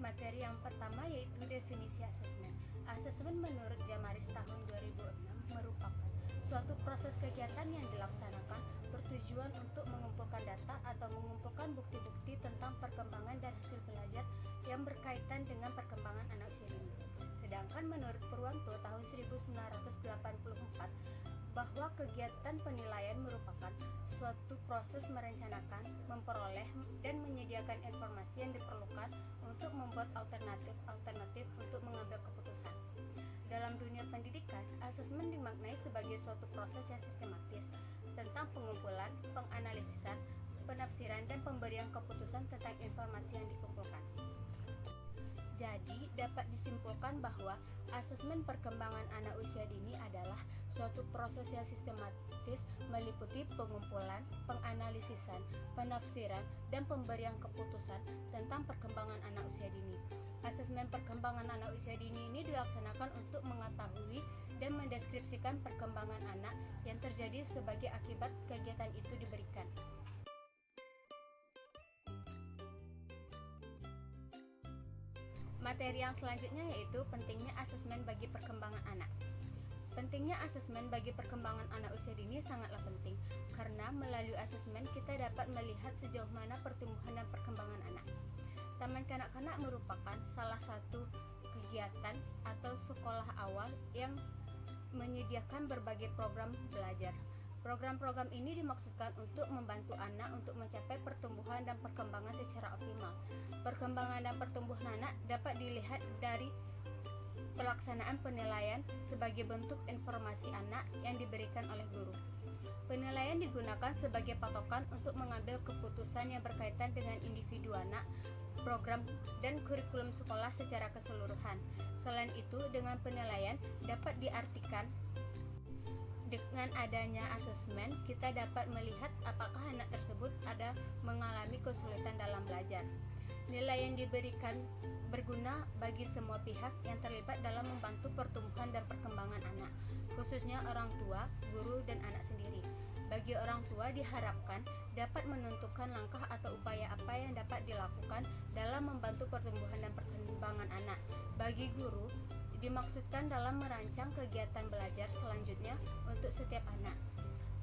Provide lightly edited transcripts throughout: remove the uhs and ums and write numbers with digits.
Materi yang pertama yaitu definisi asesmen. Asesmen menurut Jamaris tahun 2006 merupakan suatu proses kegiatan yang dilaksanakan bertujuan untuk mengumpulkan data atau mengumpulkan bukti-bukti tentang perkembangan dan hasil belajar yang berkaitan dengan perkembangan anak usia dini. Sedangkan menurut Purwanto tahun 1984 bahwa kegiatan penilaian merupakan suatu proses merencanakan, memperoleh, dan menyediakan informasi yang diperlukan untuk membuat alternatif untuk mengambil keputusan. Dalam dunia pendidikan, asesmen dimaknai sebagai suatu proses yang sistematis tentang pengumpulan, penganalisisan, penafsiran, dan pemberian keputusan tentang informasi yang dikumpulkan. Jadi, dapat disimpulkan bahwa asesmen perkembangan anak usia dini adalah suatu proses yang sistematis meliputi pengumpulan, penganalisisan, penafsiran, dan pemberian keputusan tentang perkembangan anak usia dini. Asesmen perkembangan anak usia dini ini dilaksanakan untuk mengetahui dan mendeskripsikan perkembangan anak yang terjadi sebagai akibat kegiatan itu diberikan. Materi yang selanjutnya yaitu pentingnya asesmen bagi perkembangan anak. Pentingnya asesmen bagi perkembangan anak usia dini sangatlah penting, karena melalui asesmen kita dapat melihat sejauh mana pertumbuhan dan perkembangan anak. Taman kanak-kanak merupakan salah satu kegiatan atau sekolah awal yang menyediakan berbagai program belajar. Program-program ini dimaksudkan untuk membantu anak untuk mencapai pertumbuhan dan perkembangan secara optimal. Perkembangan dan pertumbuhan anak dapat dilihat dari pelaksanaan penilaian sebagai bentuk informasi anak yang diberikan oleh guru. Penilaian digunakan sebagai patokan untuk mengambil keputusan yang berkaitan dengan individu anak, program, dan kurikulum sekolah secara keseluruhan. Selain itu, dengan penilaian dapat diartikan dengan adanya asesmen, kita dapat melihat apakah anak tersebut ada mengalami kesulitan dalam belajar. Nilai yang diberikan berguna bagi semua pihak yang terlibat dalam membantu pertumbuhan dan perkembangan anak, khususnya orang tua, guru, dan anak sendiri. Bagi orang tua diharapkan dapat menentukan langkah atau upaya apa yang dapat dilakukan dalam membantu pertumbuhan dan perkembangan anak. Bagi guru, dimaksudkan dalam merancang kegiatan belajar selanjutnya untuk setiap anak.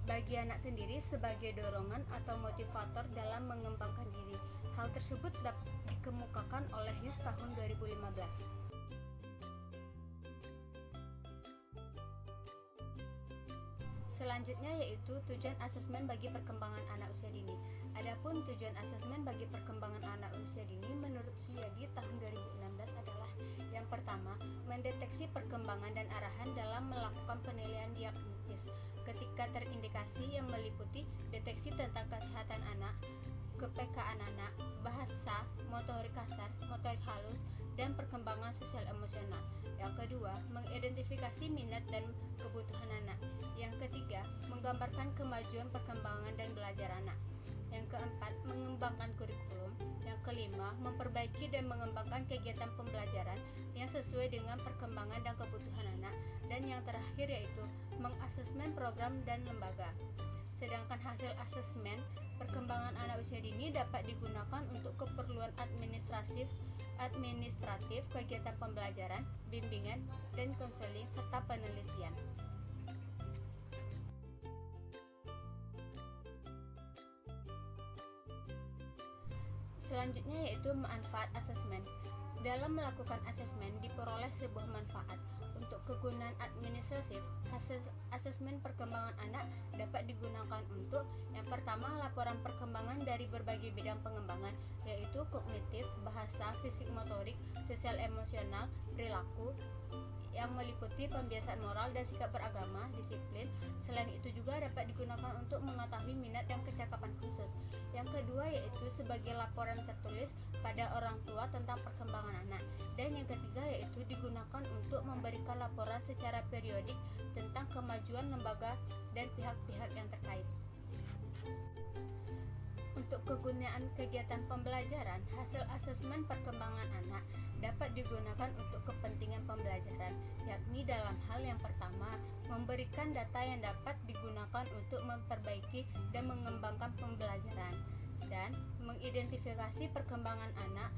Bagi anak sendiri sebagai dorongan atau motivator dalam mengembangkan diri. Hal tersebut dapat dikemukakan oleh Hughes tahun 2015. Selanjutnya yaitu tujuan asesmen bagi perkembangan anak usia dini. Adapun tujuan asesmen bagi perkembangan anak usia dini menurut Suyadi tahun 2016 adalah yang pertama, mendeteksi perkembangan dan arahan dalam melakukan penilaian diagnostis ketika terindikasi yang meliputi deteksi tentang kesehatan anak, kepekaan anak, bahasa, motorik kasar, motorik halus, dan perkembangan sosial emosional. Yang kedua, mengidentifikasi minat dan kebutuhan anak. Yang ketiga, menggambarkan kemajuan perkembangan dan belajar anak. Yang keempat, mengembangkan kurikulum. Yang kelima, memperbaiki dan mengembangkan kegiatan pembelajaran yang sesuai dengan perkembangan dan kebutuhan anak. Dan yang terakhir yaitu mengasesmen program dan lembaga. Sedangkan hasil asesmen perkembangan anak usia dini dapat digunakan untuk keperluan administratif, kegiatan pembelajaran, bimbingan, dan konseling, serta penelitian. Selanjutnya yaitu manfaat asesmen. Dalam melakukan asesmen diperoleh sebuah manfaat. Untuk kegunaan administratif, hasil asesmen perkembangan anak dapat digunakan untuk yang pertama, laporan perkembangan dari berbagai bidang pengembangan, yaitu kognitif, bahasa, fisik motorik, sosial emosional, perilaku, yang meliputi pembiasaan moral dan sikap beragama, disiplin. Selain itu juga dapat digunakan untuk mengetahui minat dan kecakapan khusus. Yang kedua yaitu sebagai laporan tertulis pada orang tua tentang perkembangan anak. Dan yang ketiga yaitu digunakan untuk memberikan laporan secara periodik tentang kemajuan lembaga dan pihak-pihak yang terkait. Untuk kegunaan kegiatan pembelajaran, hasil asesmen perkembangan anak dapat digunakan untuk kepentingan pembelajaran, yakni dalam hal yang pertama, memberikan data yang dapat digunakan untuk memperbaiki dan mengembangkan pembelajaran, dan mengidentifikasi perkembangan anak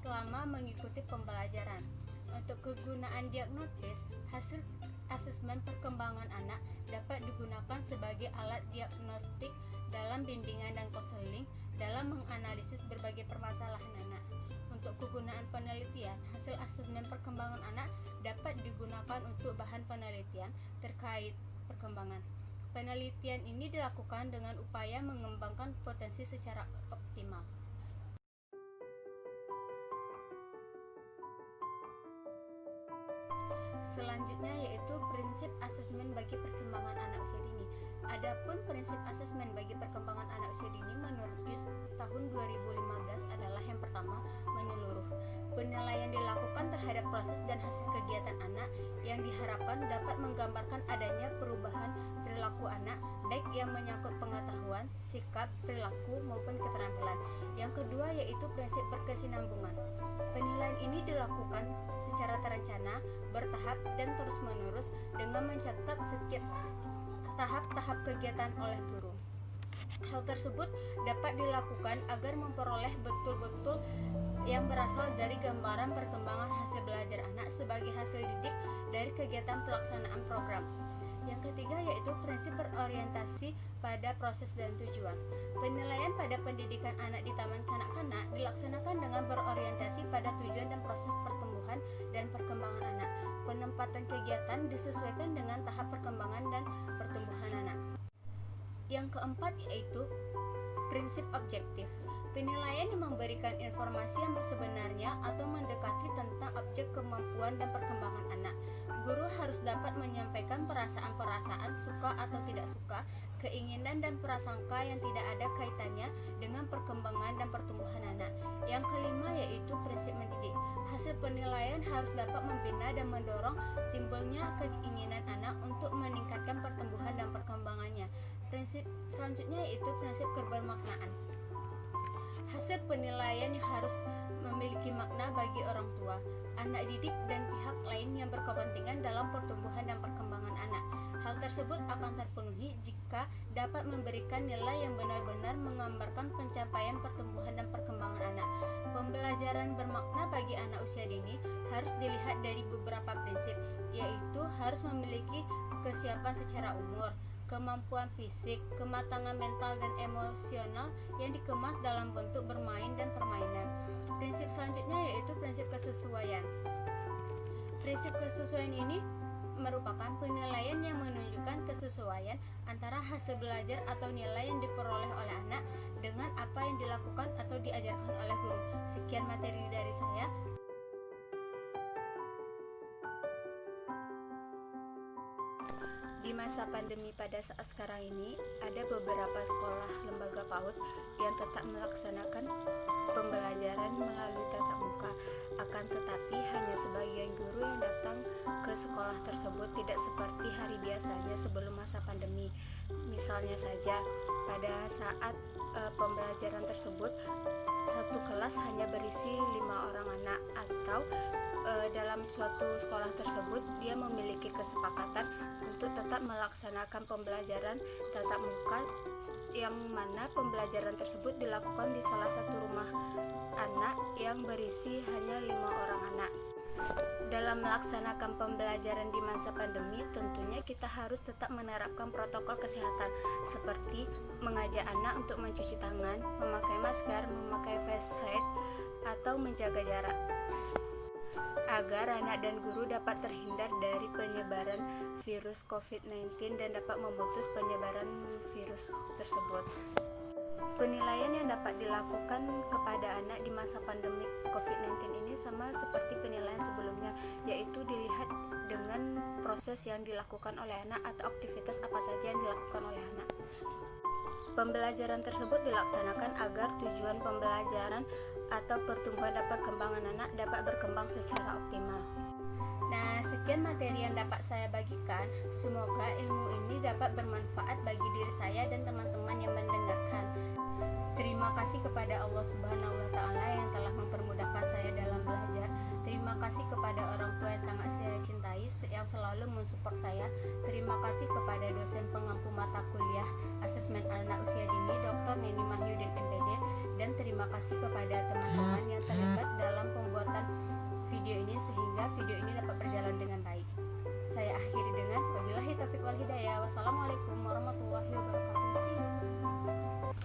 selama mengikuti pembelajaran. Untuk kegunaan diagnosis, hasil asesmen perkembangan anak dapat digunakan sebagai alat diagnostik dalam bimbingan dan konseling dalam menganalisis berbagai permasalahan anak. Untuk kegunaan penelitian, hasil asesmen perkembangan anak dapat digunakan untuk bahan penelitian terkait perkembangan. Penelitian ini dilakukan dengan upaya mengembangkan potensi secara optimal. Selanjutnya yaitu prinsip asesmen bagi perkembangan anak usia dini. Adapun prinsip asesmen bagi perkembangan anak usia dini menurut UIS tahun 2015 adalah yang pertama, menyeluruh. Penilaian dilakukan terhadap proses dan hasil kegiatan anak yang diharapkan dapat menggambarkan adanya perubahan perilaku anak, baik yang menyangkut pengetahuan, sikap, perilaku, maupun keterampilan. Yang kedua yaitu prinsip berkesinambungan. Penilaian ini dilakukan secara terencana, bertahap, dan terus-menerus dengan mencatat setiap tahap-tahap kegiatan oleh guru. Hal tersebut dapat dilakukan agar memperoleh betul-betul yang berasal dari gambaran perkembangan hasil belajar anak sebagai hasil didik dari kegiatan pelaksanaan program. Yang ketiga yaitu prinsip berorientasi pada proses dan tujuan. Penilaian pada pendidikan anak di taman kanak-kanak dilaksanakan dengan berorientasi pada tujuan dan proses pertumbuhan dan perkembangan anak. Penempatan kegiatan disesuaikan dengan tahap perkembangan dan pertumbuhan anak. Yang keempat yaitu prinsip objektif. Penilaian yang memberikan informasi yang sebenarnya atau mendekati tentang objek kemampuan dan perkembangan anak. Guru harus dapat menyampaikan perasaan-perasaan suka atau tidak suka, keinginan dan prasangka yang tidak ada kaitannya dengan perkembangan dan pertumbuhan anak. Yang kelima yaitu prinsip mendidik. Hasil penilaian harus dapat membina dan mendorong timbulnya keinginan anak untuk meningkatkan pertumbuhan dan perkembangannya. Prinsip selanjutnya yaitu prinsip kebermaknaan. Hasil penilaian yang harus memiliki makna bagi orang tua, anak didik, dan pihak lain yang berkepentingan dalam pertumbuhan dan perkembangan anak. Hal tersebut akan terpenuhi jika dapat memberikan nilai yang benar-benar menggambarkan pencapaian pertumbuhan dan perkembangan anak. Pembelajaran bermakna bagi anak usia dini harus dilihat dari beberapa prinsip, yaitu harus memiliki kesiapan secara umur, kemampuan fisik, kematangan mental dan emosional yang dikemas dalam bentuk bermain dan permainan. Prinsip selanjutnya yaitu prinsip kesesuaian. Prinsip kesesuaian ini merupakan penilaian yang menunjukkan kesesuaian antara hasil belajar atau nilai yang diperoleh oleh anak dengan apa yang dilakukan atau diajarkan oleh guru. Sekian materi dari saya. Di masa pandemi pada saat sekarang ini, ada beberapa sekolah lembaga PAUD yang tetap melaksanakan pembelajaran melalui tatap muka. Akan tetapi, hanya sebagian guru yang datang ke sekolah tersebut, tidak seperti hari biasanya sebelum masa pandemi. Misalnya saja, pada saat pembelajaran tersebut, satu kelas hanya berisi 5 orang anak, atau dalam suatu sekolah tersebut dia memiliki kesepakatan untuk tetap melaksanakan pembelajaran tatap muka, yang mana pembelajaran tersebut dilakukan di salah satu rumah anak yang berisi hanya 5 orang anak. Dalam melaksanakan pembelajaran di masa pandemi, tentunya kita harus tetap menerapkan protokol kesehatan seperti mengajak anak untuk mencuci tangan, memakai masker, memakai face shield, atau menjaga jarak, agar anak dan guru dapat terhindar dari penyebaran virus COVID-19 dan dapat memutus penyebaran virus tersebut. Penilaian yang dapat dilakukan kepada anak di masa pandemi COVID-19 ini sama seperti penilaian sebelumnya, yaitu dilihat dengan proses yang dilakukan oleh anak atau aktivitas apa saja yang dilakukan oleh anak. Pembelajaran tersebut dilaksanakan agar tujuan pembelajaran atau pertumbuhan dan perkembangan anak dapat berkembang secara optimal. Nah, sekian materi yang dapat saya bagikan. Semoga ilmu ini dapat bermanfaat bagi diri saya dan teman-teman yang mendengarkan. Terima kasih kepada Allah Subhanahu wa Ta'ala yang telah mempermudahkan saya dalam belajar. Terima kasih kepada orang tua yang sangat saya cintai, yang selalu mensupport saya. Terima kasih kepada dosen pengampu mata kuliah asesmen anak usia dini, Dr. Neni Mahyudin MPD, dan kasih kepada teman-teman yang terlibat dalam pembuatan video ini sehingga video ini dapat berjalan dengan baik. Saya akhiri dengan wabillahi taufiq wal hidayah. Wassalamualaikum